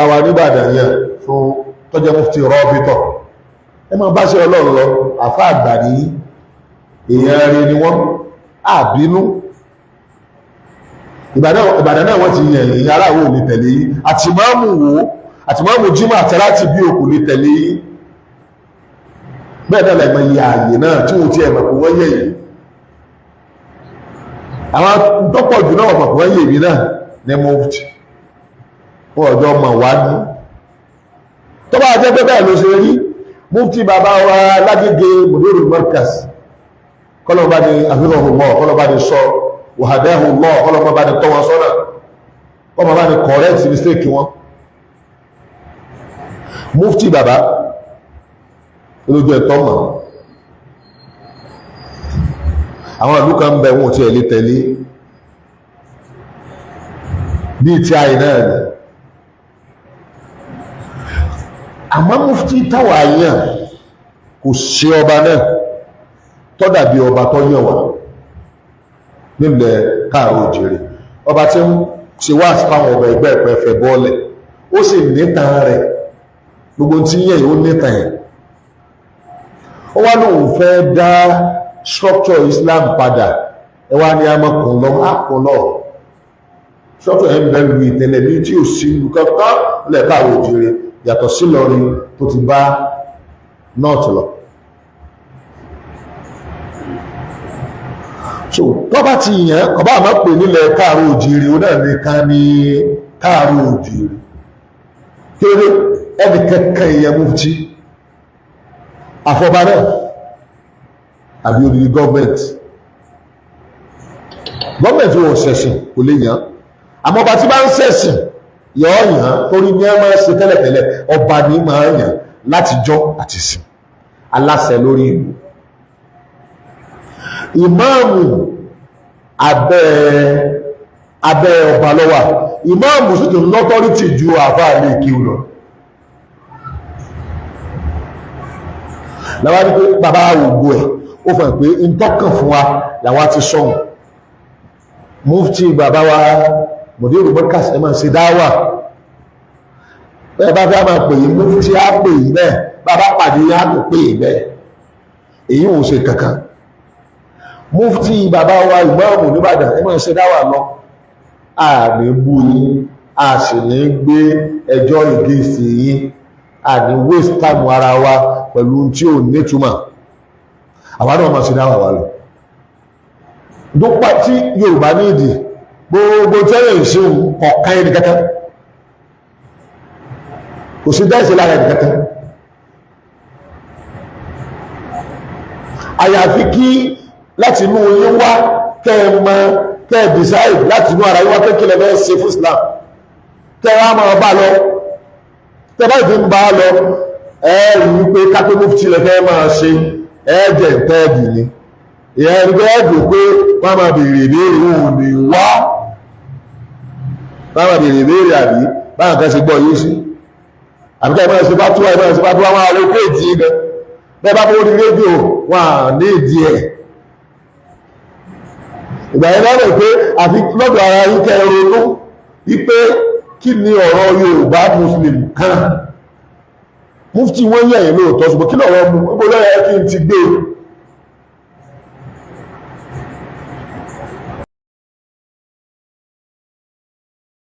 àwa nígbàdàn yẹn fún tọ́jẹ́ mufti Rọ́bítọ̀ ẹ máa bá ṣe ọlọ́run lọ àfá àgbà ní èèyàn rẹ̀ ni wọ́n àbínú Ìbàdàn náà wọ́n ti yẹ̀ èèyàn aráwọ̀ lè tẹ̀lé yìí àtìmáàmù wo àtìmáàmù jímọ̀ àtẹ́láti bí òkú lè tẹ̀lé yìí bẹ́ẹ̀ náà lẹ́mọ̀ iye ààyè náà tí wọ́n ti ẹ̀mọ̀ pé wọ́n yẹ̀ yìí àwọn tọ́pọ̀ jù náà mọ̀ pé wọ́n yẹ̀ yìí náà ní mufti fún ọjọ́ mọ̀ wá ní tó bá jẹ́ pé bẹ́ẹ̀ ló ṣe rí mufti bàbá wa Lágége Mudirul Markaz kọ́lọ́bá ni àfihànhùnmọ́ kọ́lọ́bá ni sọ wàhádẹ́hùnmọ́ kọ́lọ́bá ni tọ́ wọn sọ́nà kọ́lọ́bá ni correct mistake wọn mufti bàbá olójú ẹ̀tọ́ mọ̀ àwọn ìlú kan bẹ̀ wọn tí ẹ̀ lè tẹ̀lé bí ti àì náà ni àmọ́ mufti táwà yàn kò ṣe ọba náà tó dàbí ọba tó yàn wá nílẹ̀ káàrọ̀ òjìrì ọba tí ń ṣe wá fáwọn ọba ẹgbẹ́ ẹ̀pẹ̀fẹ̀ bọ́ọ̀lẹ̀ ó sì nítan rẹ̀ gbogbo tí yẹn ó nítan ẹ̀ ó wá lóun fẹ́ dá structure Islam padà ẹ wá ní amọ̀kùnlọ́ structure ẹ̀ ń bẹ̀rù ìtẹ̀lẹ̀ ní tí ò sí ìlú kankan lẹ̀ káàrọ̀ òjìrì yàtọ̀ sí Ìlọrin tó ti bá north lọ so tó bá ti yàn kọ̀bá àmọ́ pè nílẹ̀ káàrọ̀ òjìrì ó náà nìkan ní káàrọ̀ òjìrì kéré ẹni kẹ́kẹ́ ìyẹn mufti àfọ̀bá náà àbí odidi gọ́ọ̀mẹ̀ntì wọn ṣẹ̀sìn kò lè yàn àmọ́ bá ti bá ń ṣẹ̀sìn yọ́ yàn torí ní ẹ máa ṣe tẹ́lẹ̀tẹ́lẹ̀ ọba ní máa yàn láti jọ́ àti sìn aláṣẹ lórí ìlú ìmáàmù abẹ́ ọba lọ́wà ìmáàmù sì tún lọ́tọ́rítì ju àfá ilé ìkí lọ láwá ní pé bàbá ògbò ẹ̀ ó fẹ́ pé ń tọ́kàn fún wa làwá ti sọ́hùn mufti bàbá wa Mudirul Markaz ẹ máa ṣe dáwà bẹ́ẹ̀ bá fẹ́ máa pè yí mufti á pè yí bẹ́ẹ̀ bàbá pàdé yá kò pè yí bẹ́ẹ̀ èyí ò ṣe kankan mufti bàbá wa ìmáàmù nìbàdàn ẹ máa ṣe dáwà lọ a ní bú yín a sì ní gbé ẹjọ́ ìgéṣì yín a ní waste time ara wa pẹ̀lú tí ò nítumọ̀ àwọn náà máa ṣe dáwà wa lọ dúpá tí Yorùbá ní ìdí gbogbo tẹ́lẹ̀ ìṣeun ọ̀kan ẹni kankan kò sí dáìsí lára ẹni kankan àyàfi kí láti inú yín wá kẹ́ decide láti inú ara yín wá kékeré lẹ́ ṣe fún Islam kẹ́ wá máa bá lọ tẹ́ bá ìdí ń bá lọ ẹ̀rù wípé kápẹ́ mufti lẹ́fẹ́ máa ṣe ẹ̀ẹ́dẹ̀ tẹ́ẹ̀dì ni ìyẹn ẹgbẹ́ ẹ̀dùn pé wọ́n máa bèèrè ìbéèrè òun ní wá wọ́n máa bèèrè ìbéèrè àbí báwọn kan ṣe gbọ́ yìí sí àbíkẹ́ ìmọ̀ ẹ̀sìn bá túwà ìmọ̀ ẹ̀sìn bá túwà wọn àrẹ kó èdè gan bẹ́ẹ̀ bá bó ní rédíò wọn à ní ìdí ẹ̀ ìgbà yẹn lọ́rọ̀ pé àfi lọ́dọ̀ ara yín kẹ́ ronú wípé kí ni ọ̀rọ̀ Yorùbá Muslim kan mufti wọ́n yẹ̀yìn lóòótọ́ ṣùgbọ́n kí lọ́rọ̀ mú gbogbo lọ́yẹ̀ kí n ti gbé